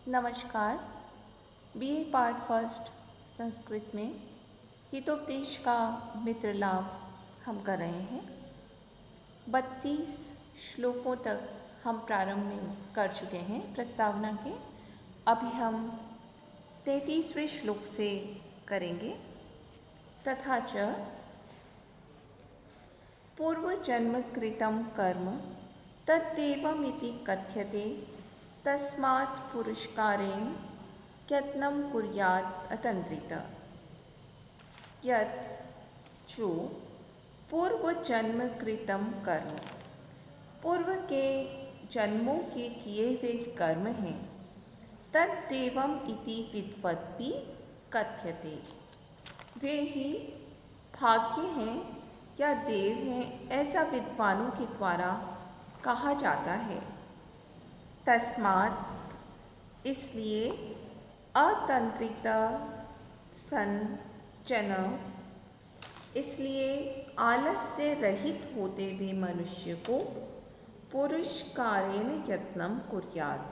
नमस्कार। BA part first Sanskrit में हितोपदेश का मित्र लाभ हम कर रहे हैं। 32 श्लोकों तक हम प्रारंभ में कर चुके हैं प्रस्तावना के। अभी हम 33वें श्लोक से करेंगे। तथा च पूर्वजन्म कृतं कर्म तद्देवमिति कथ्यते तस्मात् पुरुषकारेण यत्नं कुर्यात् अतन्त्रित। यत् जो पूर्व जन्म कृतं कर्म, पूर्व के जन्मों के किए हुए कर्म हैं, तद्देवम् इति विद्वद्भिः कथ्यते, वे ही भाग्य हैं या देव हैं ऐसा विद्वानों के द्वारा कहा जाता है। तस्मात् इसलिए अतंत्रित सन जन, इसलिए आलस से रहित होते हुए मनुष्य को पुरुषकारेण यत्नं कुर्यात्,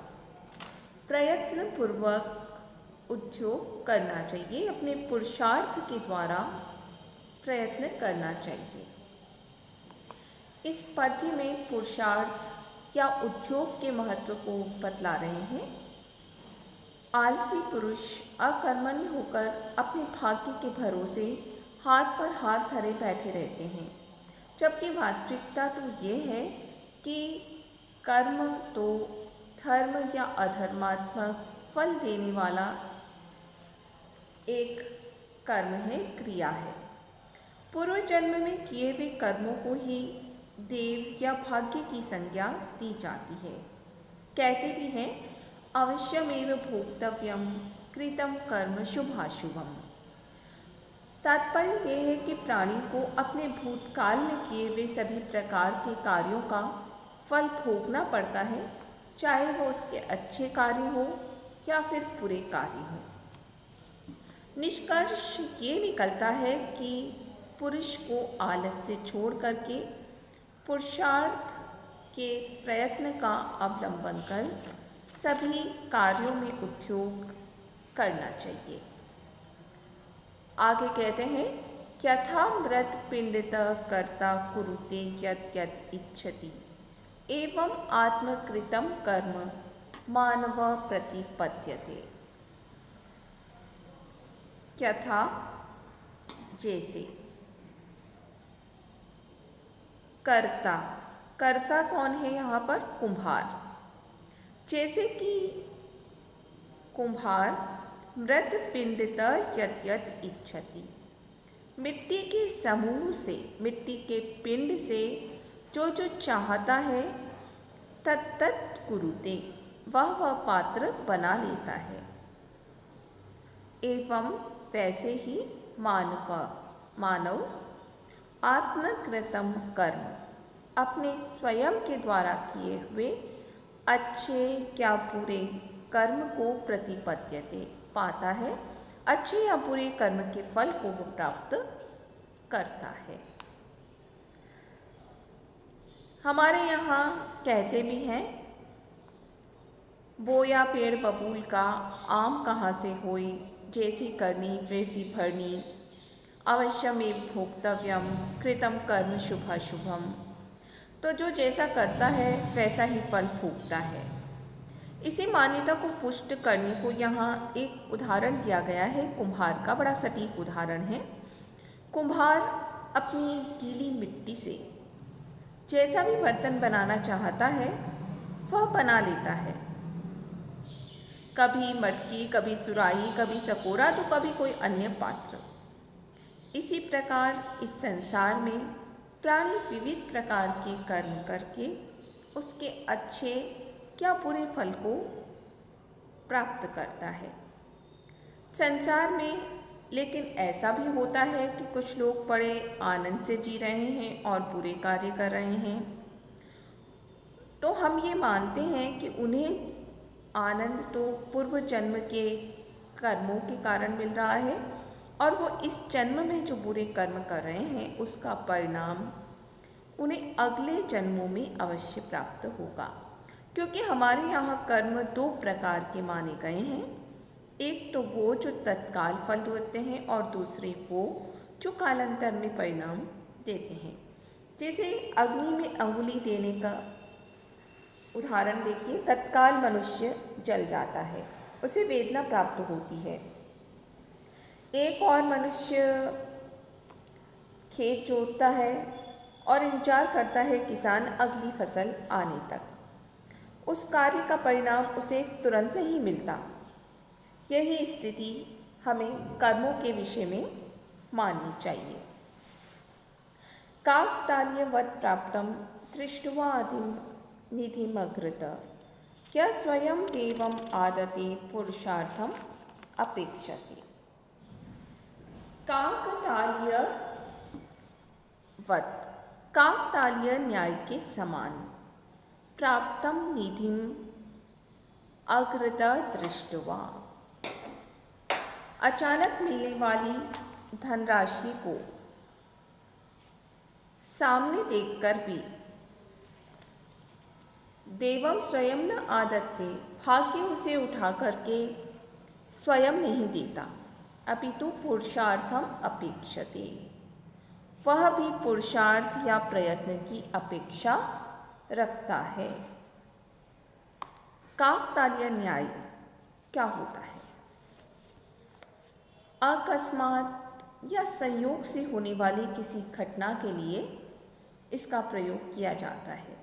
प्रयत्न पूर्वक उद्योग करना चाहिए, अपने पुरुषार्थ के द्वारा प्रयत्न करना चाहिए। इस पद्य में पुरुषार्थ या उद्योग के महत्व को बतला रहे हैं। आलसी पुरुष अकर्मण्य होकर अपने भाग्य के भरोसे हाथ पर हाथ धरे बैठे रहते हैं, जबकि वास्तविकता तो ये है कि कर्म तो धर्म या अधर्मात्मक फल देने वाला एक कर्म है, क्रिया है। पूर्व जन्म में किए हुए कर्मों को ही देव या भाग्य की संज्ञा दी जाती है। कहते भी हैं अवश्यमेव भोक्तव्यम कृतं कर्म शुभाशुभम। तात्पर्य यह है कि प्राणी को अपने भूतकाल में किए हुए सभी प्रकार के कार्यों का फल भोगना पड़ता है, चाहे वो उसके अच्छे कार्य हो या फिर बुरे कार्य हो। निष्कर्ष ये निकलता है कि पुरुष को आलस से छोड़ करके पुरुषार्थ के प्रयत्न का अवलंबन कर सभी कार्यों में उद्योग करना चाहिए। आगे कहते हैं यथा मृत पिंडित कर्ता कुरुते यत् यत् इच्छति एवं आत्मकृतं कर्म मानव प्रतिपद्यते। यथा जैसे, कर्ता, कर्ता कौन है यहाँ पर? कुम्हार। जैसे कि कुम्हार मृत पिंडित यत् यत् इच्छति, मिट्टी के समूह से, मिट्टी के पिंड से जो जो चाहता है तत् तत् कुरुते, वह पात्र बना लेता है। एवं वैसे ही मानव आत्मकृतं कर्म, अपने स्वयं के द्वारा किए हुए अच्छे क्या बुरे कर्म को प्रतिपद्यते, पाता है, अच्छे या बुरे कर्म के फल को वो प्राप्त करता है। हमारे यहाँ कहते भी हैं बोया पेड़ बबूल का आम कहाँ से होई, जैसी करनी वैसी भरनी, अवश्यमेव भोक्तव्यम कृतं कर्म शुभाशुभम। तो जो जैसा करता है वैसा ही फल भोगता है। इसी मान्यता को पुष्ट करने को यहाँ एक उदाहरण दिया गया है, कुम्हार का बड़ा सटीक उदाहरण है। कुम्हार अपनी गीली मिट्टी से जैसा भी बर्तन बनाना चाहता है वह बना लेता है, कभी मटकी, कभी सुराही, कभी सकोरा, तो कभी कोई अन्य पात्र। इसी प्रकार इस संसार में प्राणी विविध प्रकार के कर्म करके उसके अच्छे या बुरे फल को प्राप्त करता है। संसार में लेकिन ऐसा भी होता है कि कुछ लोग बड़े आनंद से जी रहे हैं और बुरे कार्य कर रहे हैं, तो हम ये मानते हैं कि उन्हें आनंद तो पूर्व जन्म के कर्मों के कारण मिल रहा है और वो इस जन्म में जो बुरे कर्म कर रहे हैं उसका परिणाम उन्हें अगले जन्मों में अवश्य प्राप्त होगा। क्योंकि हमारे यहाँ कर्म दो प्रकार के माने गए हैं। एक तो वो जो तत्काल फल देते हैं और दूसरे वो जो कालांतर में परिणाम देते हैं। जैसे अग्नि में अंगुली देने का उदाहरण देखिए, तत्काल मनुष्य जल जाता है, उसे वेदना प्राप्त होती है। एक और मनुष्य खेत जोतता है और इंतजार करता है किसान अगली फसल आने तक। उस कार्य का परिणाम उसे तुरंत नहीं मिलता। यही स्थिति हमें कर्मों के विषय में माननी चाहिए। काकतालीयवत् प्राप्तं दृष्ट्वा निधिमग्रत क्या स्वयं देवम् आदते पुरुषार्थम अपेक्षते। काकतालीय न्याय के समान प्राप्तम निधिम अग्रत दृष्ट्वा, अचानक मिलने वाली धनराशि को सामने देखकर भी देवम स्वयं न आदत्ते, भाग्य उसे उठा करके स्वयं नहीं देता, अपितु पुरुषार्थम अपेक्षते, वह भी पुरुषार्थ या प्रयत्न की अपेक्षा रखता है। काकतालीय न्याय क्या होता है? अकस्मात या संयोग से होने वाली किसी घटना के लिए इसका प्रयोग किया जाता है।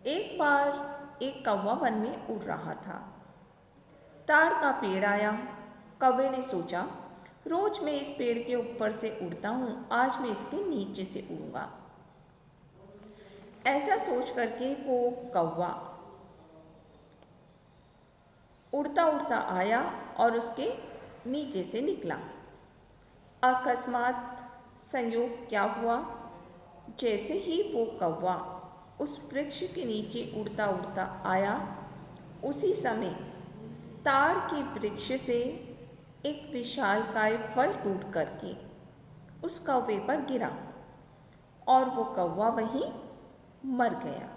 एक बार एक कौवा वन में उड़ रहा था। ताड़ का पेड़ आया। कौवे ने सोचा, रोज मैं इस पेड़ के ऊपर से उड़ता हूँ, आज मैं इसके नीचे से उड़ूंगा। ऐसा सोच करके वो कौवा उड़ता उड़ता आया और उसके नीचे से निकला। अकस्मात संयोग क्या हुआ, जैसे ही वो कौवा उस वृक्ष के नीचे उड़ता उड़ता आया, उसी समय ताड़ के वृक्ष से एक विशालकाय फल टूट करके उस कौवे पर गिरा और वो कौवा वहीं मर गया।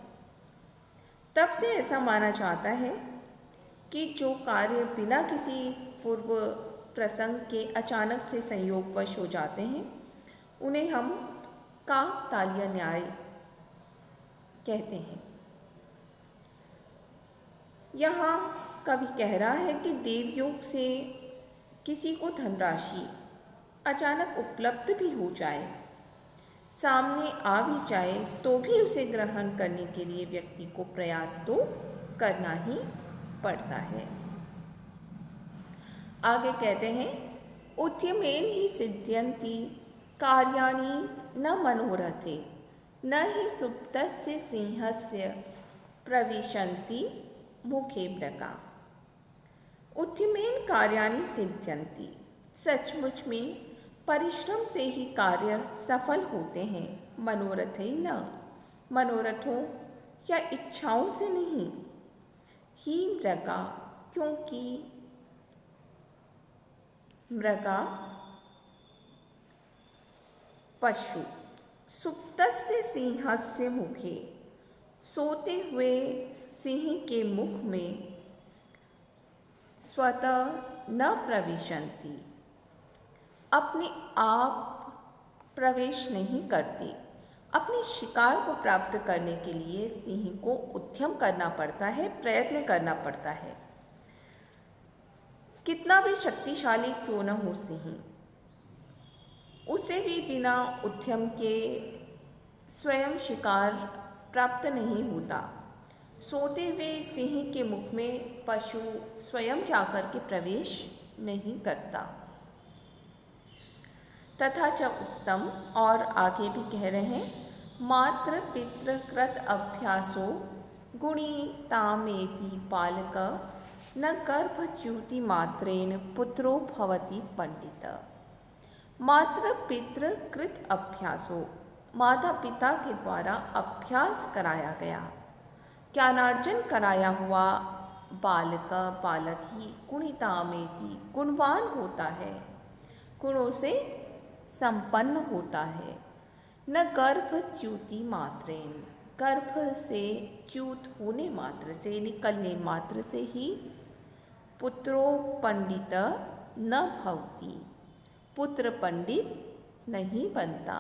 तब से ऐसा माना जाता है कि जो कार्य बिना किसी पूर्व प्रसंग के अचानक से संयोगवश हो जाते हैं, उन्हें हम काकतालीय न्याय कहते हैं। यहाँ कवि कह रहा है कि देवयोग से किसी को धनराशि अचानक उपलब्ध भी हो जाए, सामने आ भी जाए, तो भी उसे ग्रहण करने के लिए व्यक्ति को प्रयास तो करना ही पड़ता है। आगे कहते हैं, उद्यमेन ही सिद्ध्यन्ति कार्याणि न मनोरथे, न ही सुप्तस्य सिंहस्य प्रविशन्ति मुखे मृगा। उद्यमेन कार्याणि सिद्ध्यन्ति, सचमुच में परिश्रम से ही कार्य सफल होते हैं। मनोरथे न, मनोरथों या इच्छाओं से नहीं। ही मृगा, क्योंकि मृगा पशु, सुप्तस्य सिंहस्य मुखे, सोते हुए सिंह के मुख में स्वतः न प्रविशन्ति, अपने आप प्रवेश नहीं करती। अपने शिकार को प्राप्त करने के लिए सिंह को उद्यम करना पड़ता है, प्रयत्न करना पड़ता है। कितना भी शक्तिशाली क्यों न हो सिंह, उसे भी बिना उद्यम के स्वयं शिकार प्राप्त नहीं होता। सोते हुए सिंह के मुख में पशु स्वयं जाकर के प्रवेश नहीं करता। तथा च उत्तम, और आगे भी कह रहे हैं, मात्र पितृकृत अभ्यासो गुणी तामेति बालक, न गर्भच्युति मात्रेण पुत्रो भवति पंडित। मात्र पितृकृत अभ्यासो, माता पिता के द्वारा अभ्यास कराया गया, ज्ञानार्जन कराया हुआ बालक ही गुणितामेति, गुणवान होता है, गुणों से संपन्न होता है। न गर्भच्युति मात्रेण, गर्भ से च्युत होने मात्र से, निकलने मात्र से ही पुत्रो पंडित न भवति, पुत्र पंडित नहीं बनता।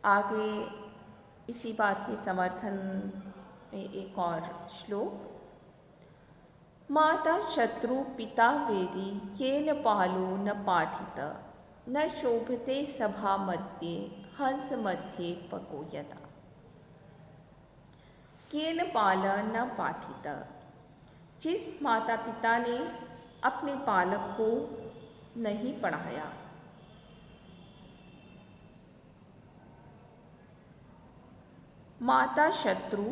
आगे इसी बात के समर्थन में एक और श्लोक। माता शत्रु पिता वेदी येन बालो न पाठित, न शोभते सभा मध्ये हंस मध्ये पको यदा। केन बाल न पाठित, जिस माता पिता ने अपने बालक को नहीं पढ़ाया। माता शत्रु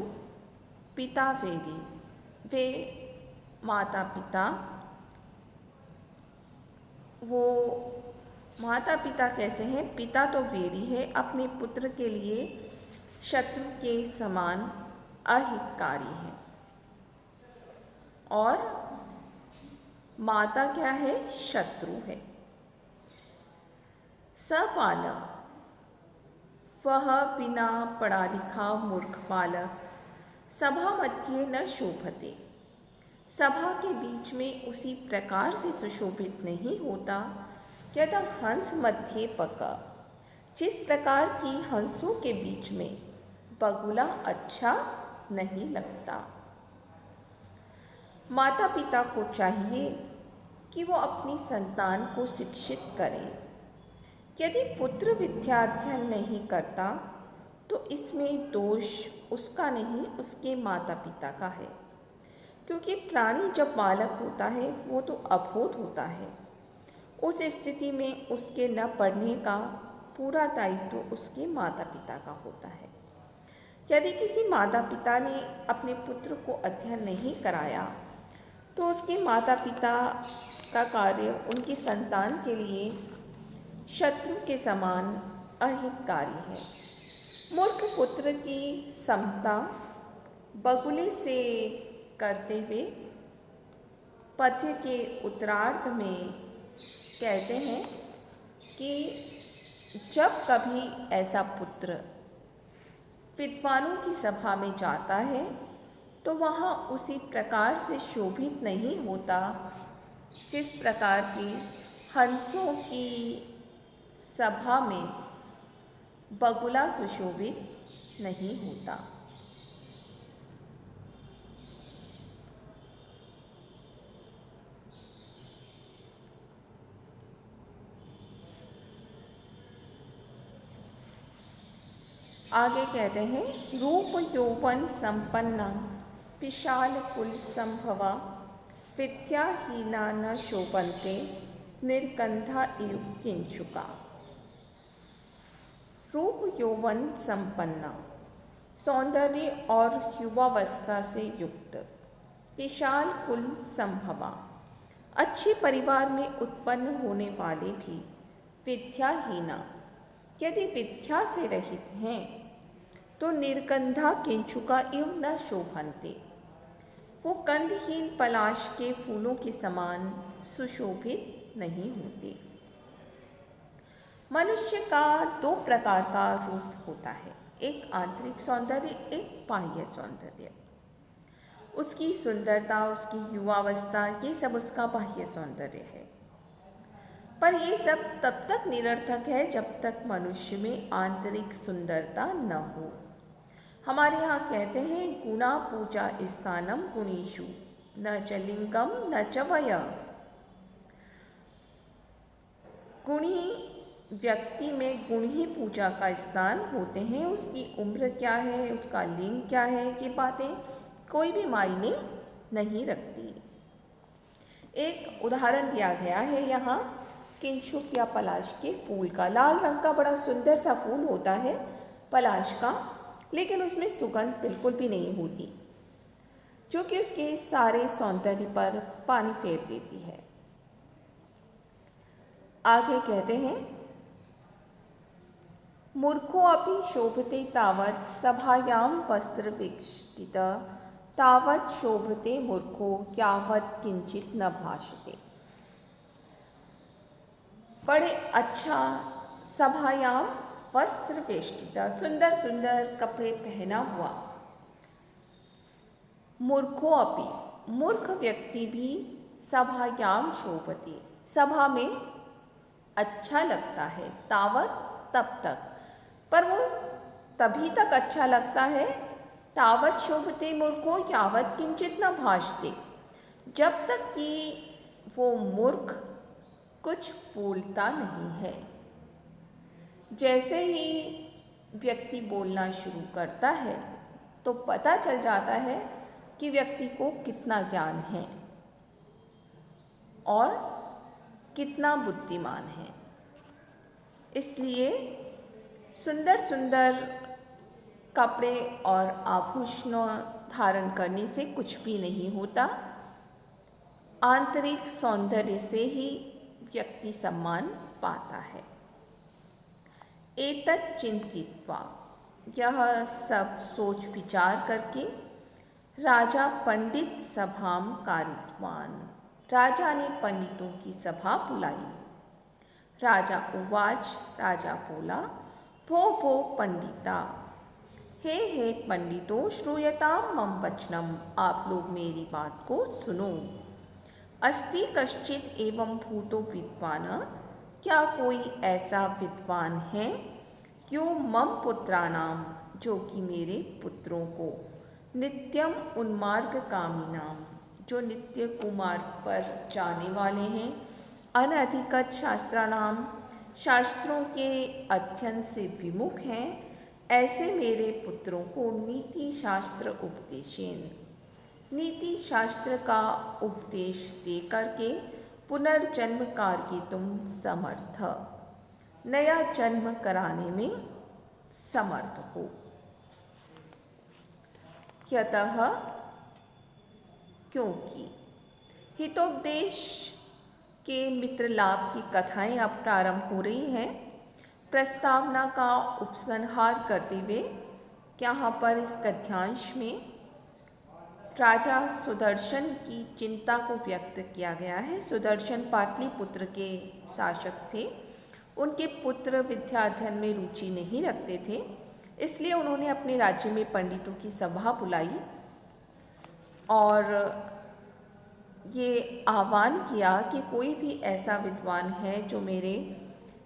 पिता वैरी, वे माता पिता, वो माता पिता कैसे हैं? पिता तो वैरी है, अपने पुत्र के लिए शत्रु के समान अहितकारी है। और माता क्या है? शत्रु है। सबाला, वह बिना पढ़ा लिखा मूर्ख बालक सभा मध्य न शोभते, सभा के बीच में उसी प्रकार से सुशोभित नहीं होता यथा हंस मध्य पका, जिस प्रकार की हंसों के बीच में बगुला अच्छा नहीं लगता। माता पिता को चाहिए कि वो अपनी संतान को शिक्षित करें। यदि पुत्र विद्याध्ययन नहीं करता तो इसमें दोष उसका नहीं, उसके माता पिता का है। क्योंकि प्राणी जब बालक होता है वो तो अबोध होता है। उस स्थिति में उसके न पढ़ने का पूरा दायित्व उसके माता पिता का होता है। यदि किसी माता पिता ने अपने पुत्र को अध्ययन नहीं कराया तो उसके माता पिता का कार्य उनकी संतान के लिए शत्रु के समान अहितकारी है। मूर्ख पुत्र की समता बगुले से करते हुए पद्य के उत्तरार्ध में कहते हैं कि जब कभी ऐसा पुत्र विद्वानों की सभा में जाता है तो वहाँ उसी प्रकार से शोभित नहीं होता जिस प्रकार की हंसों की सभा में बगुला सुशोभित नहीं होता। आगे कहते हैं रूप यौवन संपन्ना विशाल कुल संभवा, विद्याहीना न शोभन्ते निर्गंधा इव किंचुका। रूप यौवन संपन्ना, सौंदर्य और युवावस्था से युक्त, विशाल कुल संभवा, अच्छे परिवार में उत्पन्न होने वाले भी, विद्याहीना, यदि विद्या से रहित हैं तो निर्गंधा किंचुका इव न शोभन्ते, वो गंधहीन पलाश के फूलों के समान सुशोभित नहीं होते। मनुष्य का दो प्रकार का रूप होता है, एक आंतरिक सौंदर्य, एक बाह्य सौंदर्य। उसकी सुंदरता, उसकी युवावस्था, ये सब उसका बाह्य सौंदर्य है। पर ये सब तब तक निरर्थक है जब तक मनुष्य में आंतरिक सुंदरता न हो। हमारे यहाँ कहते हैं गुणा पूजा स्थानम गुणेषु न च लिंगम न च वय। गुणी व्यक्ति में गुण ही पूजा का स्थान होते हैं। उसकी उम्र क्या है, उसका लिंग क्या है, ये बातें कोई भी मायने नहीं रखती। एक उदाहरण दिया गया है यहाँ किंचुक या पलाश के फूल का। लाल रंग का बड़ा सुंदर सा फूल होता है पलाश का, लेकिन उसमें सुगंध बिल्कुल भी नहीं होती, जो कि उसके सारे सौंदर्य पर पानी फेर देती है। आगे कहते हैं मूर्खो अपि शोभते तावत् सभायां वस्त्र विक्षित, तावत् शोभते मूर्खो यावत् किंचित न भाषते। बड़े अच्छा सभायाम वस्त्र वेष्टिता, सुंदर सुंदर कपड़े पहना हुआ। मूर्खो अपि, मूर्ख व्यक्ति भी सभायाम शोभते, सभा में अच्छा लगता है। तावत, तब तक, पर वो तभी तक अच्छा लगता है। तावत शोभते मूर्खो यावत किंचित न भाषते, जब तक कि वो मूर्ख कुछ बोलता नहीं है। जैसे ही व्यक्ति बोलना शुरू करता है तो पता चल जाता है कि व्यक्ति को कितना ज्ञान है और कितना बुद्धिमान है। इसलिए सुंदर सुंदर कपड़े और आभूषण धारण करने से कुछ भी नहीं होता। आंतरिक सौंदर्य से ही व्यक्ति सम्मान पाता है। एतत् चिंतित्वा, यह सब सोच विचार करके राजा पंडित सभाम कारितवान, राजा ने पंडितों की सभा बुलाई। राजा उवाच, राजा बोला, भो भो पंडिता, हे पंडितों, श्रूयताम मम वचनम, आप लोग मेरी बात को सुनो। अस्ति कश्चित एवं भूतो विद्वान, क्या कोई ऐसा विद्वान है यो मम पुत्राणाम, जो कि मेरे पुत्रों को, नित्यम उन्मार्गकामिनाम, जो नित्य कुमार्ग पर जाने वाले हैं, अनधिगत शास्त्राणाम, शास्त्रों के अध्ययन से विमुख हैं, ऐसे मेरे पुत्रों को नीति शास्त्र उपदेशेन, नीति शास्त्र का उपदेश दे करके पुनर्जन्म कार्य तुम समर्थ, नया जन्म कराने में समर्थ हो। यतः, क्योंकि, हितोपदेश के मित्र लाभ की कथाएं अब प्रारंभ हो रही हैं। प्रस्तावना का उपसंहार करते हुए यहाँ पर इस गद्यांश में राजा सुदर्शन की चिंता को व्यक्त किया गया है। सुदर्शन पाटलिपुत्र के शासक थे। उनके पुत्र विद्याध्ययन में रुचि नहीं रखते थे, इसलिए उन्होंने अपने राज्य में पंडितों की सभा बुलाई और ये आह्वान किया कि कोई भी ऐसा विद्वान है जो मेरे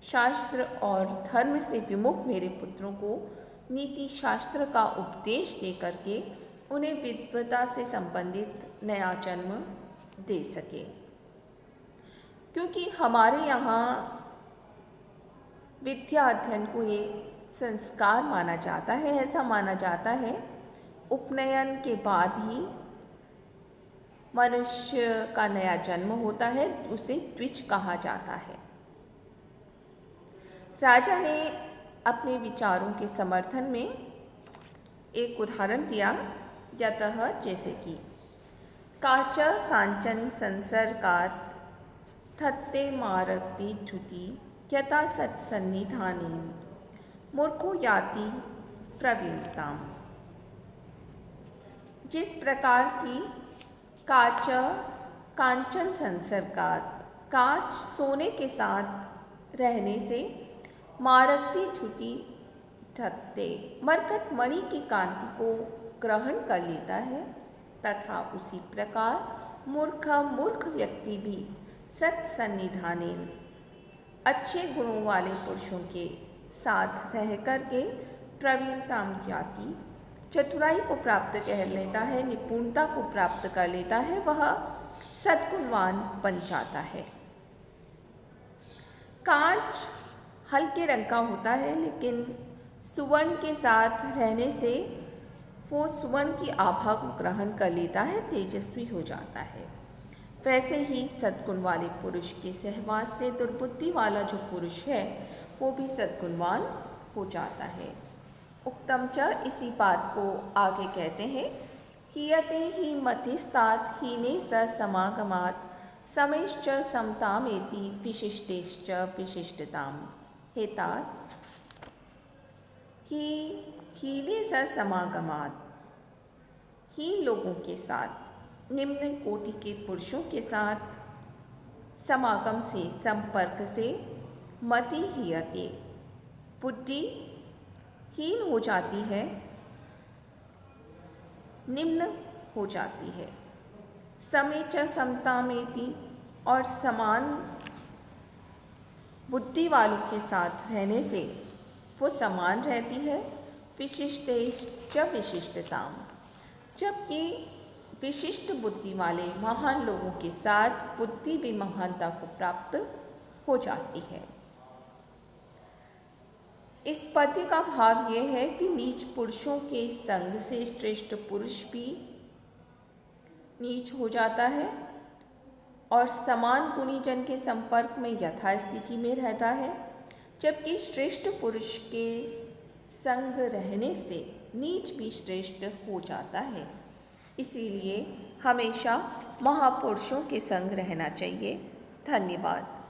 शास्त्र और धर्म से विमुख मेरे पुत्रों को नीति शास्त्र का उपदेश दे करके उन्हें विद्वता से संबंधित नया जन्म दे सके। क्योंकि हमारे यहाँ विद्या अध्ययन को एक संस्कार माना जाता है। ऐसा माना जाता है उपनयन के बाद ही मनुष्य का नया जन्म होता है, उसे द्विज कहा जाता है। राजा ने अपने विचारों के समर्थन में एक उदाहरण दिया। यतः, जैसे कि, काच कांचन संसर्गात् थत्ते मारक्ति ध्युति यथा सत्सन्निधानेन मूर्खो याति प्रवीणताम। जिस प्रकार की काच कांचन संसर्गात्, कांच सोने के साथ रहने से, मारक्ति ध्युति धत्ते, मरकत मणि की कांति को ग्रहण कर लेता है, तथा उसी प्रकार मूर्ख व्यक्ति भी सत्सन्निधानेन, अच्छे गुणों वाले पुरुषों के साथ रह करके प्रवीणताम याति, चतुराई को प्राप्त कर लेता है, निपुणता को प्राप्त कर लेता है, वह सद्गुणवान बन जाता है। कांच हल्के रंग का होता है, लेकिन सुवर्ण के साथ रहने से वो सुवर्ण की आभा को ग्रहण कर लेता है, तेजस्वी हो जाता है। वैसे ही सद्गुण वाले पुरुष के सहवास से दुर्बुद्धि वाला जो पुरुष है वो भी सद्गुणवान हो जाता है। उक्तम च, इसी बात को आगे कहते हैं, हीयते ही मतिस्तात् हीने स समागमात् समेश्च समतामेति विशिष्टेश्च विशिष्टताम। हेतात ही हीने स समागमात्, हीन लोगों के साथ, निम्न कोटि के पुरुषों के साथ समागम से, संपर्क से, मति हीयते, बुद्धि हीन हो जाती है, निम्न हो जाती है। समे च समतामेति, और समान बुद्धि वालों के साथ रहने से वो समान रहती है। विशिष्टेश्च विशिष्टताम, जबकि विशिष्ट बुद्धि वाले महान लोगों के साथ बुद्धि भी महानता को प्राप्त हो जाती है। इस पद्य का भाव यह है कि नीच पुरुषों के संग से श्रेष्ठ पुरुष भी नीच हो जाता है और समान गुणी जन के संपर्क में यथास्थिति में रहता है, जबकि श्रेष्ठ पुरुष के संग रहने से नीच भी श्रेष्ठ हो जाता है। इसीलिए हमेशा महापुरुषों के संग रहना चाहिए। धन्यवाद।